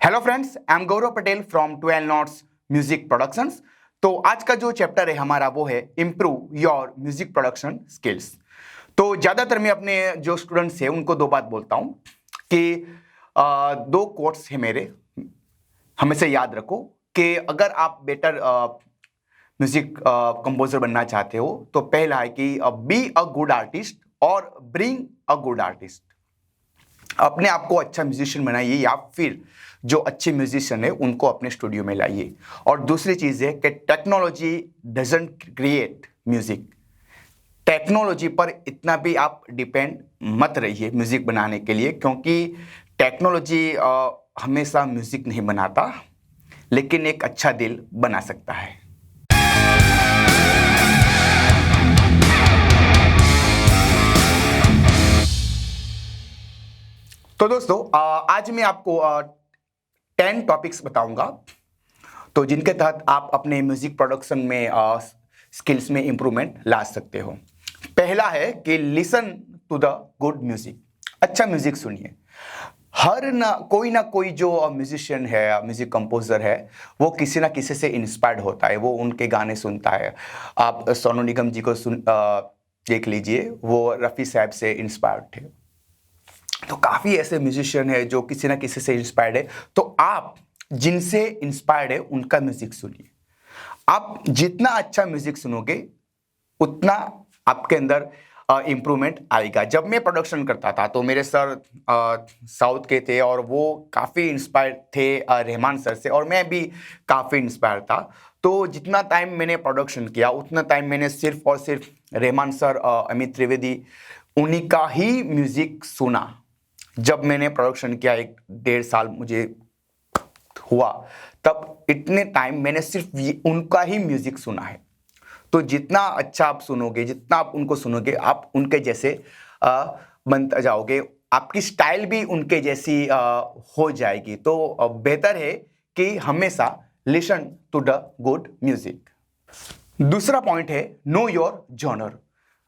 Hello friends, I am Gaurav Patel from 12 notes music productions. तो आज का जो चैप्टर है हमारा वो है improve your music production skills. तो ज़्यादातर मैं अपने जो स्टूडेंट्स हैं उनको दो बात बोलता हूँ कि दो कोट्स है मेरे, हमेशा याद रखो कि अगर आप बेटर म्यूजिक कंपोजर बनना चाहते हो तो पहला है कि बी अ गुड आर्टिस्ट और ब्रिंग अ गुड आर्टिस्ट। अपने आप को अच्छा म्यूजिशियन बनाइए या फिर जो अच्छे म्यूजिशियन है उनको अपने स्टूडियो में लाइए। और दूसरी चीज़ है कि technology doesn't create music. Technology पर इतना भी आप डिपेंड मत रहिए म्यूजिक बनाने के लिए, क्योंकि टेक्नोलॉजी हमेशा म्यूजिक नहीं बनाता, लेकिन एक अच्छा दिल बना सकता है। तो दोस्तों, आज मैं आपको 10 टॉपिक्स बताऊंगा तो जिनके तहत आप अपने म्यूजिक प्रोडक्शन में स्किल्स में इंप्रूवमेंट ला सकते हो। पहला है कि listen to the good music. अच्छा म्यूजिक सुनिए। हर ना कोई जो म्यूजिशियन है, म्यूजिक कंपोजर है, वो किसी ना किसी से इंस्पायर्ड होता है, वो उनके गाने सुनता है। आप सोनू निगम जी को देख लीजिए, वो रफ़ी साहब से इंस्पायर्ड थे। तो काफ़ी ऐसे म्यूजिशियन है जो किसी ना किसी से इंस्पायर्ड है। तो आप जिनसे इंस्पायर्ड है उनका म्यूजिक सुनिए। आप जितना अच्छा म्यूजिक सुनोगे उतना आपके अंदर इम्प्रूवमेंट आएगा। जब मैं प्रोडक्शन करता था तो मेरे सर साउथ के थे और वो काफ़ी इंस्पायर्ड थे रहमान सर से, और मैं भी काफ़ी इंस्पायर्ड था। तो जितना टाइम मैंने प्रोडक्शन किया उतना टाइम मैंने सिर्फ और सिर्फ रहमान सर, अमित त्रिवेदी, उन्हीं का ही म्यूज़िक सुना। जब मैंने प्रोडक्शन किया 1-1.5 साल मुझे हुआ, तब इतने टाइम मैंने सिर्फ उनका ही म्यूजिक सुना है। तो जितना अच्छा आप सुनोगे, जितना आप उनको सुनोगे, आप उनके जैसे बनते जाओगे, आपकी स्टाइल भी उनके जैसी हो जाएगी। तो बेहतर है कि हमेशा listen to the good music. दूसरा पॉइंट है नो योर जॉनर।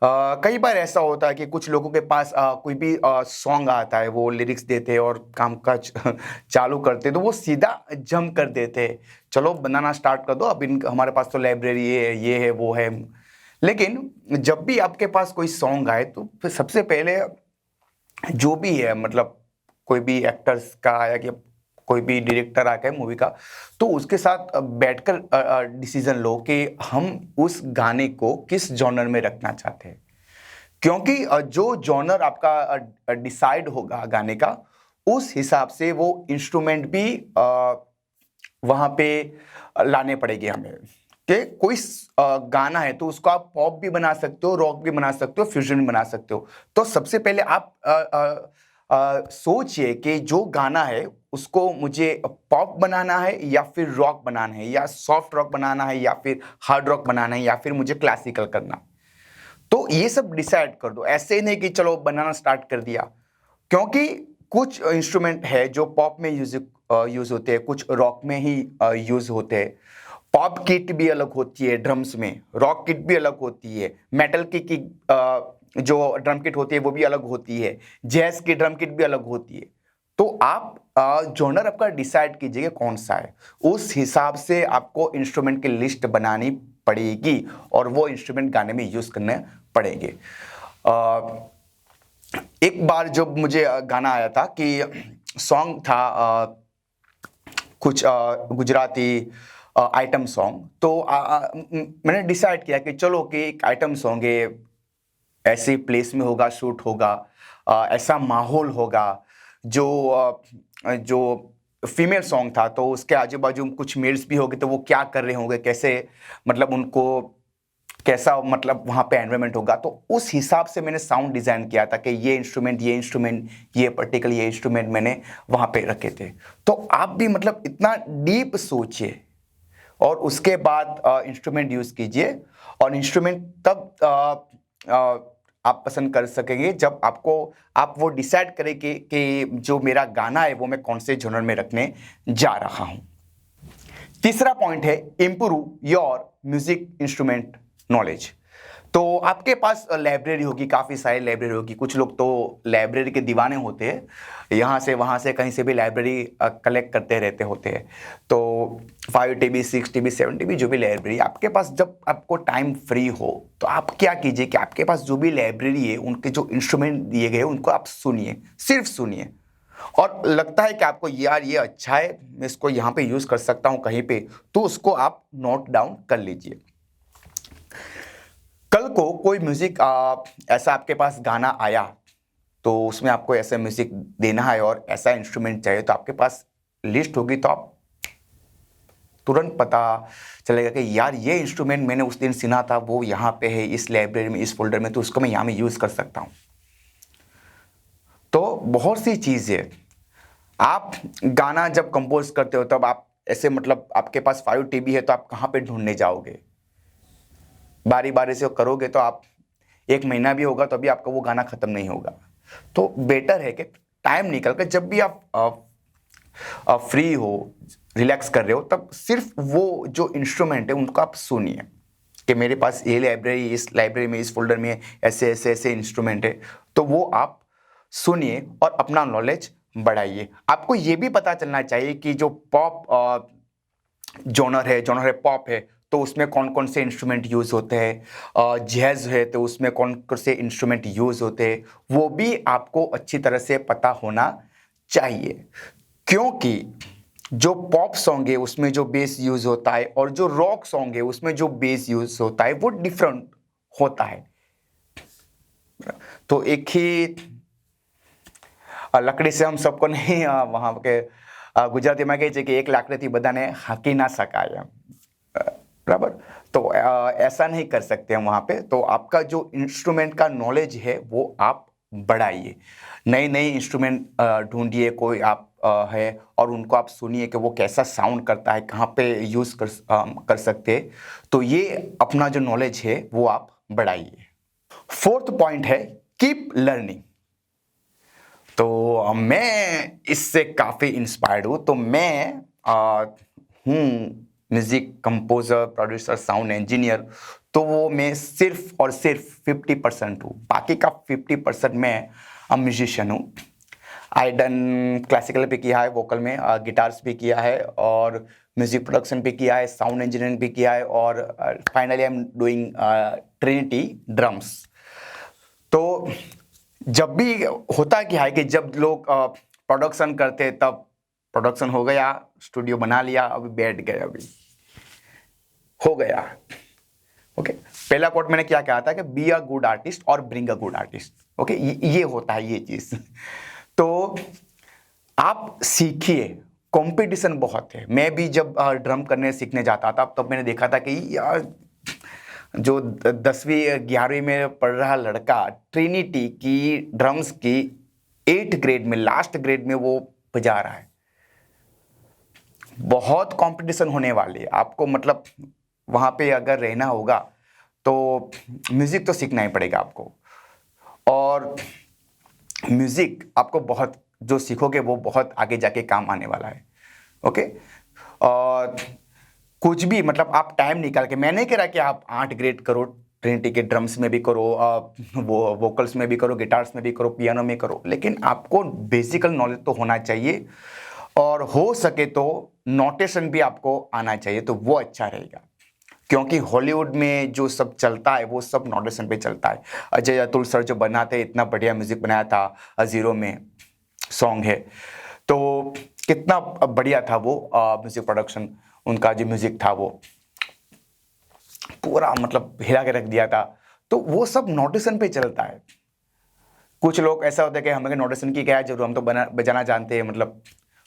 कई बार ऐसा होता है कि कुछ लोगों के पास कोई भी सॉन्ग आता है, वो लिरिक्स देते हैं और काम काज चालू करते, तो वो सीधा जंप कर देते हैं, चलो बनाना स्टार्ट कर दो, अब हमारे पास तो लाइब्रेरी ये है वो है। लेकिन जब भी आपके पास कोई सॉन्ग आए तो फिर सबसे पहले जो भी है, मतलब कोई भी एक्टर्स का आया कि कोई भी डायरेक्टर आ गया मूवी का, तो उसके साथ बैठकर डिसीजन लो कि हम उस गाने को किस जॉनर में रखना चाहते हैं। क्योंकि जो जॉनर आपका डिसाइड होगा गाने का, उस हिसाब से वो इंस्ट्रूमेंट भी वहाँ पे लाने पड़ेंगे हमें। कि कोई गाना है तो उसको आप पॉप भी बना सकते हो, रॉक भी बना सकते हो, फ्यूजन भी बना सकते हो। तो सबसे पहले आप सोचिए कि जो गाना है उसको मुझे पॉप बनाना है या फिर रॉक बनाना है, या सॉफ्ट रॉक बनाना है, या फिर हार्ड रॉक बनाना है, या फिर मुझे क्लासिकल करना। तो ये सब डिसाइड कर दो। ऐसे ही नहीं कि चलो बनाना स्टार्ट कर दिया, क्योंकि कुछ इंस्ट्रूमेंट है जो पॉप में यूज होते हैं, कुछ रॉक में ही यूज होते हैं। पॉप किट भी अलग होती है ड्रम्स में, रॉक किट भी अलग होती है, मेटल की जो ड्रम किट होती है वो भी अलग होती है, जैज की ड्रम किट भी अलग होती है। तो आप जॉनर आपका डिसाइड कीजिएगा कौन सा है, उस हिसाब से आपको इंस्ट्रूमेंट की लिस्ट बनानी पड़ेगी और वो इंस्ट्रूमेंट गाने में यूज करने पड़ेंगे। एक बार जब मुझे गाना आया था कि सॉन्ग था कुछ गुजराती आइटम सॉन्ग, तो मैंने डिसाइड किया कि चलो कि एक आइटम सॉन्ग है, ऐसे प्लेस में होगा, शूट होगा, ऐसा माहौल होगा। जो फीमेल सॉन्ग था तो उसके आजू बाजू कुछ मेल्स भी होंगे, तो वो क्या कर रहे होंगे, कैसे, मतलब उनको कैसा, मतलब वहाँ पे एनवायरनमेंट होगा। तो उस हिसाब से मैंने साउंड डिज़ाइन किया था कि ये पर्टिकुलर ये इंस्ट्रूमेंट मैंने वहाँ पे रखे थे। तो आप भी मतलब इतना डीप सोचिए और उसके बाद इंस्ट्रूमेंट यूज़ कीजिए। और इंस्ट्रूमेंट तब आप पसंद कर सकेंगे जब आप वो डिसाइड करें कि जो मेरा गाना है वो मैं कौन से जॉनर में रखने जा रहा हूँ। तीसरा पॉइंट है improve your music instrument knowledge. तो आपके पास लाइब्रेरी होगी, काफ़ी सारी लाइब्रेरी होगी। कुछ लोग तो लाइब्रेरी के दीवाने होते हैं, यहाँ से वहाँ से कहीं से भी लाइब्रेरी कलेक्ट करते रहते होते हैं। तो 5 TB 6 TB 7 TB जो भी लाइब्रेरी आपके पास, जब आपको टाइम फ्री हो तो आप क्या कीजिए कि आपके पास जो भी लाइब्रेरी है उनके जो इंस्ट्रूमेंट दिए गए उनको आप सुनिए, सिर्फ सुनिए। और लगता है कि आपको यार ये अच्छा है, मैं इसको यहाँ पे यूज़ कर सकता हूँ कहीं पे, तो उसको आप नोट डाउन कर लीजिए। कल को कोई म्यूजिक ऐसा आपके पास गाना आया, तो उसमें आपको ऐसा म्यूजिक देना है और ऐसा इंस्ट्रूमेंट चाहिए, तो आपके पास लिस्ट होगी, तो आप तुरंत पता चलेगा कि यार ये इंस्ट्रूमेंट मैंने उस दिन सुना था, वो यहाँ पे है इस लाइब्रेरी में, इस फोल्डर में, तो उसको मैं यहाँ में यूज़ कर सकता हूँ। तो बहुत सी चीज़ें, आप गाना जब कंपोज करते हो तब आप ऐसे, मतलब आपके पास 5 TB है तो आप कहाँ पे ढूंढने जाओगे? बारी बारी से करोगे तो आप 1 महीना भी होगा तो भी आपका वो गाना खत्म नहीं होगा। तो बेटर है कि टाइम निकल कर जब भी आप फ्री हो, रिलैक्स कर रहे हो, तब सिर्फ वो जो इंस्ट्रूमेंट है उनको आप सुनिए कि मेरे पास ये लाइब्रेरी, इस लाइब्रेरी में, इस फोल्डर में ऐसे ऐसे ऐसे इंस्ट्रूमेंट है, तो वो आप सुनिए और अपना नॉलेज बढ़ाइए। आपको ये भी पता चलना चाहिए कि जो पॉप जॉनर है पॉप है, तो उसमें कौन कौन से इंस्ट्रूमेंट यूज़ होते हैं, जैज़ है तो उसमें कौन कौन से इंस्ट्रूमेंट यूज़ होते हैं, वो भी आपको अच्छी तरह से पता होना चाहिए। क्योंकि जो पॉप सॉन्ग है उसमें जो बेस यूज़ होता है और जो रॉक सॉन्ग है उसमें जो बेस यूज़ होता है वो डिफरेंट होता है। तो एक ही लकड़ी से हम सबको नहीं, वहाँ के गुजराती में કહે છે कि एक लाकड़ी बधाने हाकी ना सकाय, बराबर। तो ऐसा नहीं कर सकते हम वहाँ पे। तो आपका जो इंस्ट्रूमेंट का नॉलेज है वो आप बढ़ाइए, नए नए इंस्ट्रूमेंट ढूंढिए कोई आप है, और उनको आप सुनिए कि वो कैसा साउंड करता है, कहाँ पे यूज़ कर सकते हैं। तो ये अपना जो नॉलेज है वो आप बढ़ाइए। 4th पॉइंट है कीप लर्निंग। तो मैं इससे काफ़ी इंस्पायर्ड हूँ। तो मैं हूँ music composer, producer, sound engineer. तो वो मैं सिर्फ और सिर्फ 50% हूँ, बाकी का 50% मैं म्यूजिशियन हूँ। आई डन क्लासिकल भी किया है, वोकल में गिटार्स भी किया है, और म्यूज़िक प्रोडक्शन भी किया है, साउंड इंजीनियरिंग भी किया है, और finally I am doing Trinity drums. तो जब भी होता क्या है कि जब लोग प्रोडक्शन करते तब प्रोडक्शन हो गया, स्टूडियो बना लिया, अभी बैठ गए, अभी हो गया। ओके, पहला कोट मैंने क्या कहा था कि बी अ गुड आर्टिस्ट और bring a good artist. Okay, ये होता है ये चीज। तो आप सीखिए, कंपटीशन बहुत है। मैं भी जब ड्रम करने सीखने जाता था तब मैंने देखा था कि यार जो 10वीं 11वीं में पढ़ रहा लड़का ट्रिनिटी की ड्रम्स की 8th ग्रेड में, लास्ट ग्रेड में वो बजा रहा है। बहुत कंपटीशन होने वाली है आपको, मतलब वहाँ पे अगर रहना होगा तो म्यूज़िक तो सीखना ही पड़ेगा आपको। और म्यूज़िक आपको बहुत, जो सीखोगे वो बहुत आगे जाके काम आने वाला है। ओके, और कुछ भी, मतलब आप टाइम निकाल के, मैं नहीं कह रहा कि आप 8 ग्रेड करो, ट्रिनिटी के ड्रम्स में भी करो, वो वोकल्स में भी करो, गिटार्स में भी करो, पियानो में करो, लेकिन आपको बेसिकल नॉलेज तो होना चाहिए, और हो सके तो नोटेशन भी आपको आना चाहिए, तो वो अच्छा रहेगा। क्योंकि हॉलीवुड में जो सब चलता है वो सब नोटेशन पे चलता है। अजय अतुल सर जो बनाते, इतना बढ़िया म्यूजिक बनाया था, जीरो में सॉन्ग है, तो कितना बढ़िया था वो म्यूजिक प्रोडक्शन, उनका जो म्यूजिक था वो पूरा मतलब हिला के रख दिया था। तो वो सब नोटेशन पे चलता है। कुछ लोग ऐसा होता है कि हमें नोटेशन की क्या है जरूर, हम तो बजाना जानते हैं, मतलब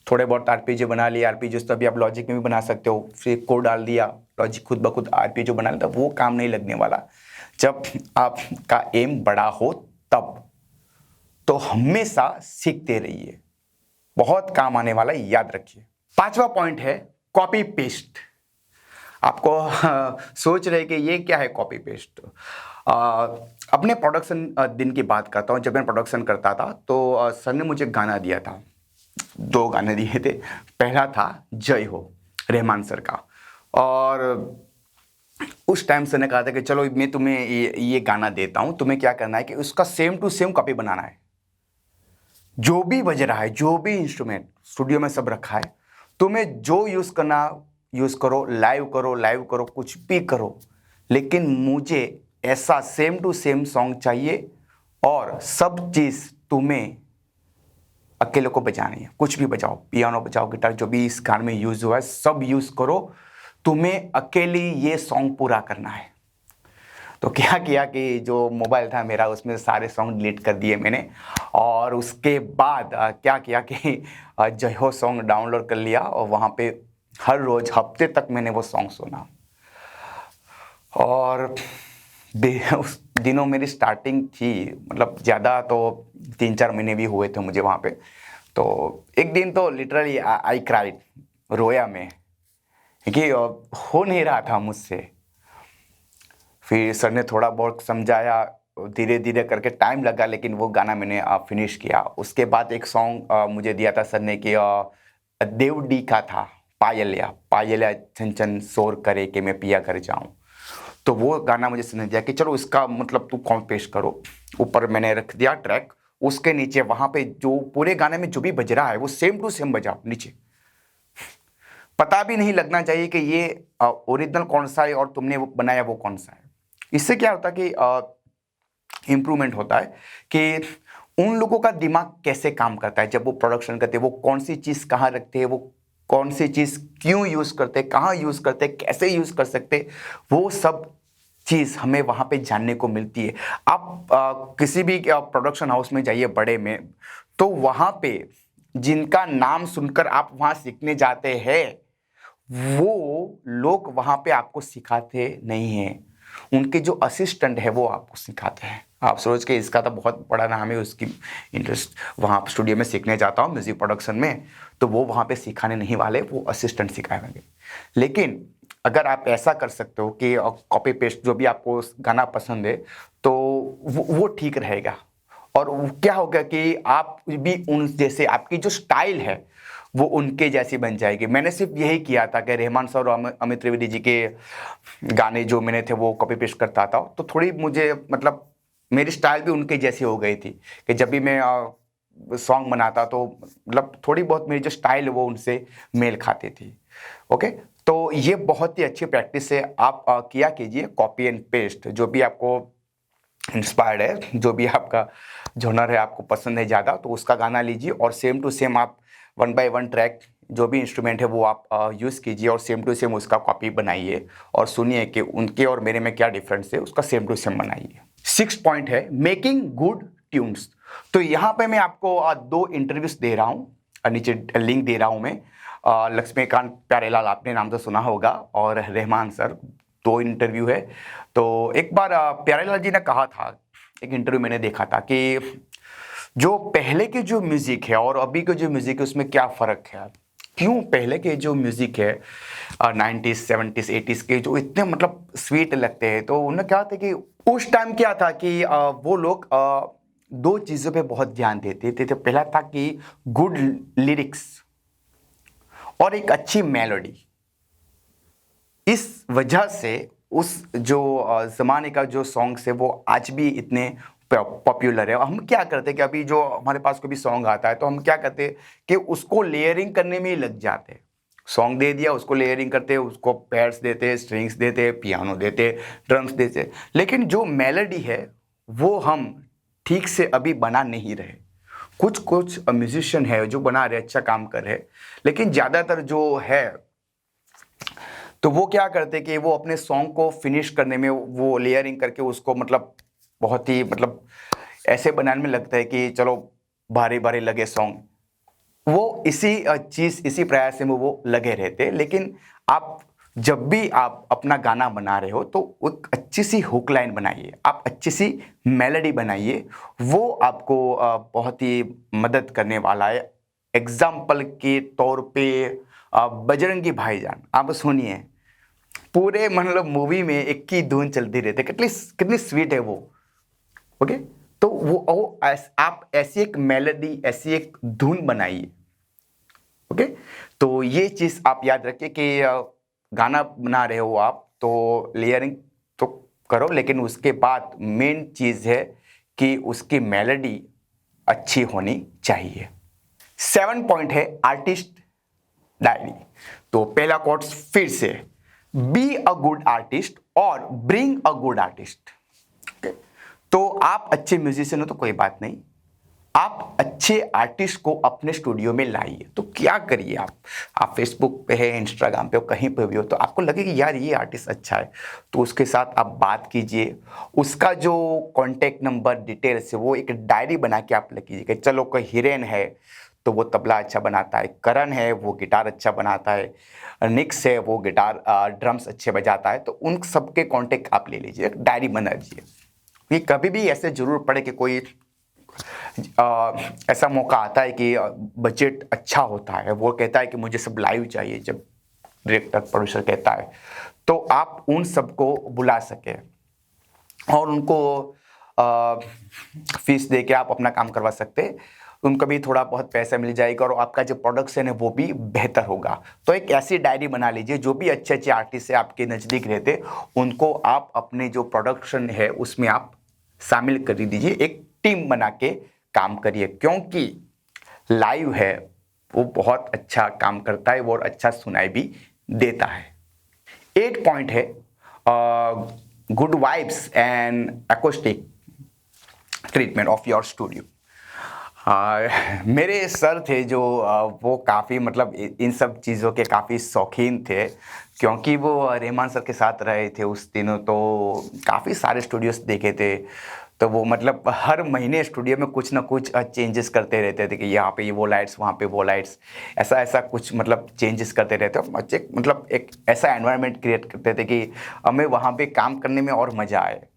थोड़े बहुत आरपीजी बना लिया। आरपीजी तो अभी आप लॉजिक में भी बना सकते हो, फिर कोड डाल दिया, लॉजिक खुद ब खुद आरपीजी बना लेता, वो काम नहीं लगने वाला जब आपका एम बड़ा हो तब। तो हमेशा सीखते रहिए, बहुत काम आने वाला, याद रखिए। 5वां पॉइंट है कॉपी पेस्ट। आपको सोच रहे कि ये क्या है कॉपी पेस्ट। अपने प्रोडक्शन दिन की बात करता हूँ। जब मैं प्रोडक्शन करता था तो सर ने मुझे गाना दिया था, 2 गाने दिए थे। पहला था जय हो, रहमान सर का, और उस टाइम सर ने कहा था कि चलो मैं तुम्हें ये गाना देता हूँ, तुम्हें क्या करना है कि उसका सेम टू सेम कॉपी बनाना है। जो भी बज रहा है, जो भी इंस्ट्रूमेंट स्टूडियो में सब रखा है, तुम्हें जो यूज़ करना यूज़ करो, लाइव करो, कुछ भी करो, लेकिन मुझे ऐसा सेम टू सेम सॉन्ग चाहिए और सब चीज़ तुम्हें अकेले को बजानी है। कुछ भी बजाओ, पियानो बजाओ, गिटार, जो भी इस गाने में यूज़ हुआ है सब यूज़ करो, तुम्हें अकेली ये सॉन्ग पूरा करना है। तो क्या किया कि जो मोबाइल था मेरा उसमें सारे सॉन्ग डिलीट कर दिए मैंने, और उसके बाद क्या किया कि जय हो सॉन्ग डाउनलोड कर लिया और वहाँ पे हर रोज़ हफ्ते तक मैंने वो सॉन्ग सुना। और उस दिनों मेरी स्टार्टिंग थी, मतलब ज़्यादा तो 3-4 महीने भी हुए थे मुझे वहाँ पे। तो एक दिन तो लिटरली आई क्राइड, रोया मैं, क्योंकि हो नहीं रहा था मुझसे। फिर सर ने थोड़ा बहुत समझाया, धीरे धीरे करके टाइम लगा, लेकिन वो गाना मैंने फिनिश किया। उसके बाद एक सॉन्ग मुझे दिया था सर ने कि देव डी का था, पायलिया पायलिया छन छन शोर करे कि मैं पिया घर जाऊं। तो वो गाना मुझे सर ने दिया कि चलो इसका मतलब तू कॉम्प पेश करो। ऊपर मैंने रख दिया ट्रैक, उसके नीचे वहां पे जो पूरे गाने में जो भी बज रहा है वो सेम टू सेम बजाओ नीचे। पता भी नहीं लगना चाहिए कि ये ओरिजिनल कौन सा है और तुमने वो बनाया वो कौन सा है। इससे क्या होता है कि इम्प्रूवमेंट होता है कि उन लोगों का दिमाग कैसे काम करता है जब वो प्रोडक्शन करते हैं, वो कौन सी चीज़ कहाँ रखते हैं, वो कौन सी चीज़ क्यों यूज़ करते हैं, कहाँ यूज़ करते हैं, कैसे यूज़ कर सकते हैं, वो सब चीज़ हमें वहाँ पे जानने को मिलती है। आप किसी भी प्रोडक्शन हाउस में जाइए बड़े में, तो वहाँ पे जिनका नाम सुनकर आप वहाँ सीखने जाते हैं, वो लोग वहाँ पे आपको सिखाते नहीं हैं, उनके जो असिस्टेंट है वो आपको सिखाते हैं। आप सोच के इसका तो बहुत बड़ा नाम है, उसकी इंटरेस्ट वहाँ स्टूडियो में सीखने जाता हूँ म्यूज़िक प्रोडक्शन में, तो वो वहाँ पे सिखाने नहीं वाले, वो असिस्टेंट सिखाएंगे। लेकिन अगर आप ऐसा कर सकते हो कि कॉपी पेस्ट जो भी आपको गाना पसंद है तो वो ठीक रहेगा। और क्या होगा कि आप भी उन जैसे, आपकी जो स्टाइल है वो उनके जैसी बन जाएगी। मैंने सिर्फ यही किया था कि रहमान सर और अमित त्रिवेदी जी के गाने जो मैंने थे वो कॉपी पेस्ट करता था, तो थोड़ी मुझे मतलब मेरी स्टाइल भी उनके जैसी हो गई थी कि जब भी मैं सॉन्ग बनाता तो मतलब थोड़ी बहुत मेरी जो स्टाइल है वो उनसे मेल खाती थी। ओके, तो ये बहुत ही अच्छी प्रैक्टिस है। आप किया कीजिए कॉपी एंड पेस्ट, जो भी आपको इंस्पायर्ड है, जो भी आपका जॉनर है, आपको पसंद है ज़्यादा, तो उसका गाना लीजिए और सेम टू सेम आप 1 बाय 1 ट्रैक जो भी इंस्ट्रूमेंट है वो आप यूज़ कीजिए और सेम टू सेम उसका कॉपी बनाइए और सुनिए कि उनके और मेरे में क्या डिफरेंस है, उसका सेम टू सेम बनाइए। 6 पॉइंट है मेकिंग गुड ट्यून्स। तो यहाँ पे मैं आपको 2 इंटरव्यूज दे रहा हूँ, नीचे लिंक दे रहा हूँ मैं। लक्ष्मीकांत प्यारेलाल आपने नाम तो सुना होगा, और रहमान सर, 2 इंटरव्यू है। तो एक बार प्यारेलाल जी ने कहा था, एक इंटरव्यू मैंने देखा था कि जो पहले के जो म्यूजिक है और अभी के जो म्यूजिक है उसमें क्या फ़र्क है। क्यों पहले के जो म्यूजिक है 90s 70s 80s के जो इतने मतलब स्वीट लगते हैं, तो उन्हें क्या था कि उस टाइम क्या था कि वो लोग 2 चीज़ों पे बहुत ध्यान देते थे। तो पहला था कि गुड लिरिक्स और एक अच्छी मेलोडी। इस वजह से उस जो ज़माने का जो सॉन्ग्स है वो आज भी इतने पॉपुलर है। हम क्या करते हैं कि अभी जो हमारे पास कोई भी सॉन्ग आता है तो हम क्या करते हैं कि उसको लेयरिंग करने में ही लग जाते हैं। सॉन्ग दे दिया, उसको लेयरिंग करते हैं, उसको पैड्स देते हैं, स्ट्रिंग्स देते हैं, पियानो देते हैं, ड्रम्स देते हैं, लेकिन जो मेलोडी है वो हम ठीक से अभी बना नहीं रहे। कुछ कुछ म्यूजिशियन है जो बना रहे, अच्छा काम कर रहे, लेकिन ज़्यादातर जो है तो वो क्या करते कि वो अपने सॉन्ग को फिनिश करने में वो लेयरिंग करके उसको मतलब बहुत ही मतलब ऐसे बनाने में लगता है कि चलो भारी भारी लगे सॉन्ग, वो इसी चीज़ इसी प्रयास में वो लगे रहते। लेकिन आप जब भी आप अपना गाना बना रहे हो तो एक अच्छी सी हुक लाइन बनाइए, आप अच्छी सी मेलोडी बनाइए, वो आपको बहुत ही मदद करने वाला है। एग्जाम्पल के तौर पे बजरंगी भाईजान आप सुनिए, पूरे मतलब मूवी में एक ही धुन चलती रहती है, कितनी कितनी स्वीट है वो। ओके, तो आप ऐसी एक मेलोडी, ऐसी एक धुन बनाइए। ओके, तो ये चीज़ आप याद रखिए कि गाना बना रहे हो आप तो लेयरिंग तो करो, लेकिन उसके बाद मेन चीज़ है कि उसकी मेलोडी अच्छी होनी चाहिए। 7 पॉइंट है आर्टिस्ट डायरी। तो पहला कोट्स फिर से, बी अ गुड आर्टिस्ट और ब्रिंग अ गुड आर्टिस्ट। तो आप अच्छे म्यूजिशियन हो तो कोई बात नहीं, आप अच्छे आर्टिस्ट को अपने स्टूडियो में लाइए। तो क्या करिए, आप फेसबुक पे है, इंस्टाग्राम पे हो, कहीं पे भी हो, तो आपको लगे कि यार ये आर्टिस्ट अच्छा है, तो उसके साथ आप बात कीजिए। उसका जो कॉन्टेक्ट नंबर डिटेल्स है वो एक डायरी बना के आप लिख कीजिए कि चलो कोई हिरेन है तो वो तबला अच्छा बनाता है, करण है वो गिटार अच्छा बनाता है, निक्स है वो गिटार ड्रम्स अच्छे बजाता है, तो उन सबके कॉन्टेक्ट आप ले लीजिए, डायरी बना लीजिए। ये कभी भी ऐसे जरूर पड़े कि कोई ऐसा मौका आता है कि बजट अच्छा होता है, वो कहता है कि मुझे सब लाइव चाहिए, जब डायरेक्टर प्रोड्यूसर कहता है, तो आप उन सबको बुला सके और उनको फीस दे के आप अपना काम करवा सकते। उनको भी थोड़ा बहुत पैसा मिल जाएगा और आपका जो प्रोडक्शन है वो भी बेहतर होगा। तो एक ऐसी डायरी बना लीजिए, जो भी अच्छे अच्छे आर्टिस्ट है आपके नज़दीक रहते, उनको आप अपने जो प्रोडक्शन है उसमें आप शामिल कर दीजिए। एक टीम बना के काम करिए, क्योंकि लाइव है वो बहुत अच्छा काम करता है और अच्छा सुनाई भी देता है। 8 पॉइंट है good vibes and acoustic treatment of your studio. मेरे सर थे जो वो काफ़ी मतलब इन सब चीज़ों के काफ़ी शौकीन थे, क्योंकि वो रहमान सर के साथ रहे थे उस दिनों, तो काफ़ी सारे स्टूडियोज देखे थे। तो वो मतलब हर महीने स्टूडियो में कुछ ना कुछ चेंजेस करते रहते थे कि यहाँ पे ये वो लाइट्स, वहाँ पे वो लाइट्स, ऐसा ऐसा कुछ मतलब चेंजेस करते रहते। मतलब एक ऐसा एनवायरनमेंट क्रिएट करते थे कि हमें वहाँ पे काम करने में और मज़ा आए।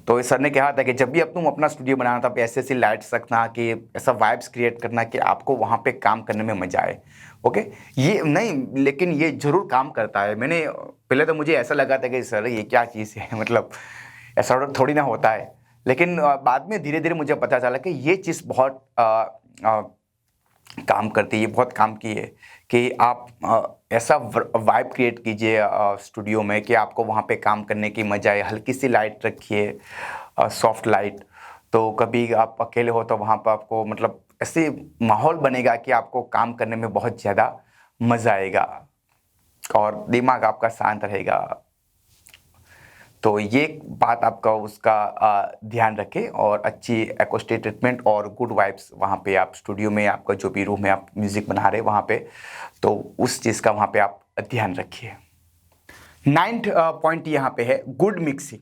तो सर ने कहा था कि जब भी अब तुम अपना स्टूडियो बनाना था, ऐसे ऐसी लाइट्स रखना कि ऐसा वाइब्स क्रिएट करना कि आपको वहाँ पे काम करने में मजा आए। ओके, ये नहीं, लेकिन ये जरूर काम करता है। मैंने पहले तो मुझे ऐसा लगा था कि सर ये क्या चीज़ है, मतलब ऐसा थोड़ी ना होता है, लेकिन बाद में धीरे धीरे मुझे पता चला कि ये चीज़ बहुत काम करती है, बहुत काम की है कि आप ऐसा वाइब क्रिएट कीजिए स्टूडियो में कि आपको वहाँ पे काम करने की मजा आए। हल्की सी लाइट रखिए, सॉफ्ट लाइट, तो कभी आप अकेले हो तो वहाँ पर आपको मतलब ऐसे माहौल बनेगा कि आपको काम करने में बहुत ज़्यादा मज़ा आएगा और दिमाग आपका शांत रहेगा। तो ये बात आपका उसका ध्यान रखें और अच्छी एक्रोस्टिक ट्रीटमेंट और गुड वाइब्स वहाँ पे आप स्टूडियो में, आपका जो भी रूम में आप म्यूज़िक बना रहे वहाँ पे, तो उस चीज़ का वहाँ पे आप ध्यान रखिए। 9th पॉइंट यहाँ पे है गुड मिक्सिंग।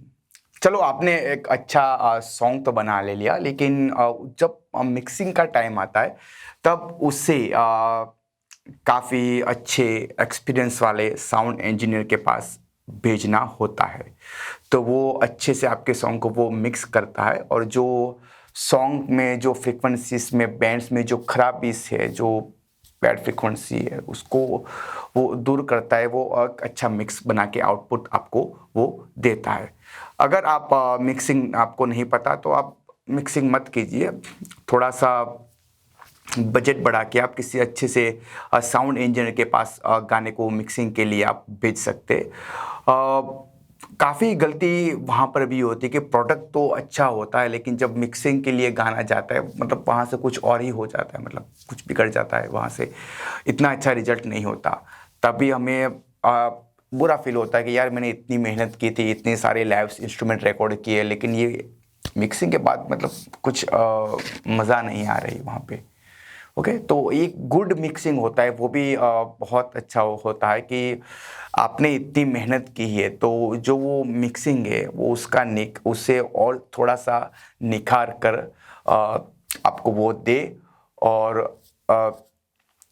चलो आपने एक अच्छा सॉन्ग तो बना ले लिया, लेकिन जब मिक्सिंग का टाइम आता है तब उससे काफ़ी अच्छे एक्सपीरियंस वाले साउंड इंजीनियर के पास भेजना होता है। तो वो अच्छे से आपके सॉन्ग को वो मिक्स करता है और जो सॉन्ग में जो फ्रिक्वेंसीज में बैंड्स में जो खराबीस है, जो बैड फ्रिक्वेंसी है, उसको वो दूर करता है। वो अच्छा मिक्स बना के आउटपुट आपको वो देता है। अगर आप मिक्सिंग आपको नहीं पता तो आप मिक्सिंग मत कीजिए, थोड़ा सा बजट बढ़ा के आप किसी अच्छे से साउंड इंजीनियर के पास गाने को मिक्सिंग के लिए आप भेज सकते। काफ़ी गलती वहाँ पर भी होती है कि प्रोडक्ट तो अच्छा होता है, लेकिन जब मिक्सिंग के लिए गाना जाता है मतलब वहाँ से कुछ और ही हो जाता है, मतलब कुछ बिगड़ जाता है, वहाँ से इतना अच्छा रिजल्ट नहीं होता। तभी हमें बुरा फील होता है कि यार मैंने इतनी मेहनत की थी, इतने सारे लाइव इंस्ट्रूमेंट रिकॉर्ड किए, लेकिन ये मिक्सिंग के बाद मतलब कुछ मज़ा नहीं आ रही वहाँ पे। ओके, तो एक गुड मिक्सिंग होता है, वो भी बहुत अच्छा होता है कि आपने इतनी मेहनत की है, तो जो वो मिक्सिंग है वो उससे और थोड़ा सा निखार कर आपको वो दे, और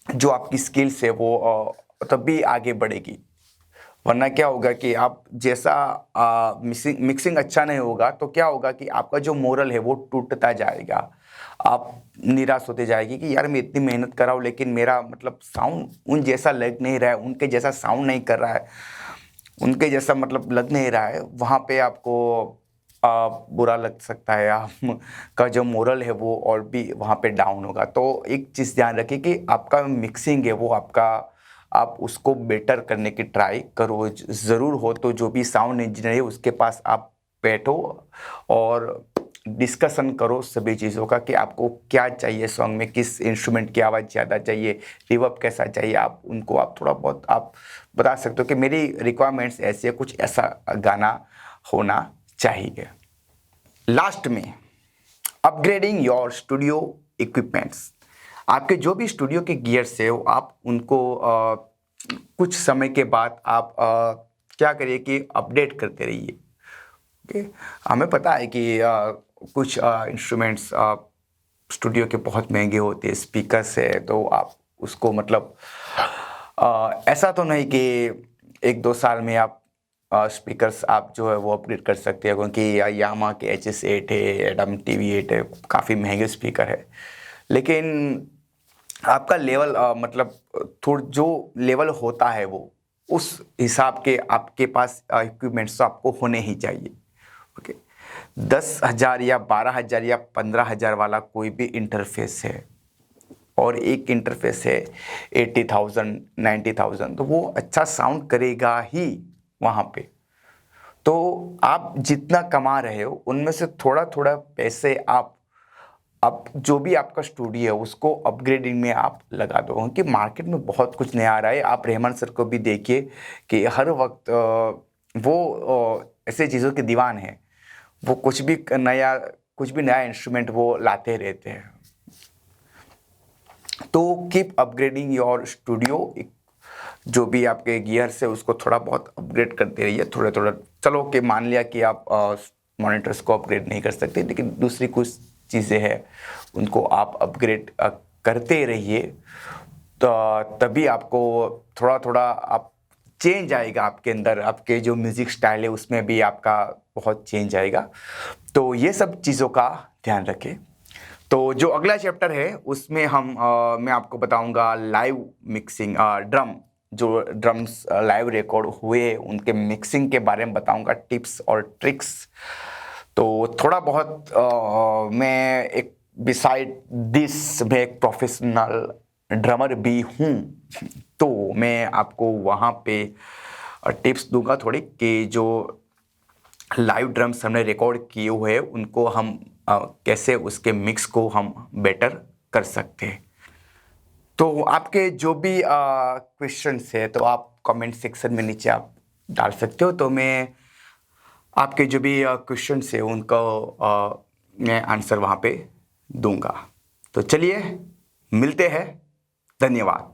जो आपकी स्किल्स है वो तब भी आगे बढ़ेगी। वरना क्या होगा कि आप जैसा मिक्सिंग अच्छा नहीं होगा तो क्या होगा कि आपका जो मोरल है वो टूटता जाएगा। आप निराश होते जाएगी कि यार मैं इतनी मेहनत कर रहा हूँ लेकिन मेरा मतलब साउंड उन जैसा लग नहीं रहा है, उनके जैसा साउंड नहीं कर रहा है, उनके जैसा मतलब लग नहीं रहा है। वहाँ पे आपको बुरा लग सकता है, आपका जो मोरल है वो और भी वहाँ पे डाउन होगा। तो एक चीज़ ध्यान रखिए कि आपका मिक्सिंग है वो आपका आप उसको बेटर करने की ट्राई करो। ज़रूर हो तो जो भी साउंड इंजीनियर है उसके पास आप बैठो और डिस्कशन करो सभी चीज़ों का कि आपको क्या चाहिए सॉन्ग में, किस इंस्ट्रूमेंट की आवाज़ ज़्यादा चाहिए, रिवर्ब कैसा चाहिए। आप उनको आप थोड़ा बहुत आप बता सकते हो कि मेरी रिक्वायरमेंट्स ऐसी है, कुछ ऐसा गाना होना चाहिए। लास्ट में अपग्रेडिंग योर स्टूडियो इक्विपमेंट्स। आपके जो भी स्टूडियो के गियर्स है आप उनको कुछ समय के बाद आप क्या करिए कि अपडेट करते रहिए। ओके, हमें पता है कि कुछ इंस्ट्रूमेंट्स स्टूडियो के बहुत महंगे होते हैं, स्पीकर्स है, तो आप उसको मतलब ऐसा तो नहीं कि 1-2 साल में आप स्पीकर्स आप जो है वो अपग्रेड कर सकते हैं, क्योंकि यामा के HS8 है, एडम TV8 है, काफ़ी महंगे स्पीकर है। लेकिन आपका लेवल मतलब थोड़ा जो लेवल होता है वो उस हिसाब के आपके पास इक्विपमेंट्स तो आपको होने ही चाहिए। ओके, 10,000 या 12,000 या 15,000 वाला कोई भी इंटरफेस है और एक इंटरफेस है 80,000 90,000, तो वो अच्छा साउंड करेगा ही वहाँ पे। तो आप जितना कमा रहे हो उनमें से थोड़ा थोड़ा पैसे आप जो भी आपका स्टूडियो है उसको अपग्रेडिंग में आप लगा दो, क्योंकि मार्केट में बहुत कुछ नया आ रहा है। आप रहमान सर को भी देखिए कि हर वक्त वो ऐसे चीज़ों के दीवान हैं, वो कुछ भी नया इंस्ट्रूमेंट वो लाते रहते हैं। तो कीप अपग्रेडिंग योर स्टूडियो। जो भी आपके गियर्स है उसको थोड़ा बहुत अपग्रेड करते रहिए, थोड़ा थोड़ा। चलो कि मान लिया कि आप मॉनिटर्स को अपग्रेड नहीं कर सकते, लेकिन दूसरी कुछ चीज़ें हैं उनको आप अपग्रेड करते रहिए, तो तभी आपको थोड़ा थोड़ा आप चेंज आएगा आपके अंदर, आपके जो म्यूज़िक स्टाइल है उसमें भी आपका बहुत चेंज आएगा। तो ये सब चीज़ों का ध्यान रखें। तो जो अगला चैप्टर है उसमें मैं आपको बताऊंगा लाइव मिक्सिंग, जो ड्रम्स लाइव रिकॉर्ड हुए उनके मिक्सिंग के बारे में बताऊंगा, टिप्स और ट्रिक्स। तो थोड़ा बहुत मैं एक बिसाइड दिस मैं एक प्रोफेशनल ड्रमर भी हूँ, तो मैं आपको वहाँ पे टिप्स दूंगा थोड़ी कि जो लाइव ड्रम्स हमने रिकॉर्ड किए हुए हैं उनको हम कैसे उसके मिक्स को हम बेटर कर सकते हैं। तो आपके जो भी क्वेश्चंस है तो आप कमेंट सेक्शन में नीचे आप डाल सकते हो, तो मैं आपके जो भी क्वेश्चंस है उनको मैं आंसर वहाँ पे दूंगा। तो चलिए मिलते हैं, धन्यवाद।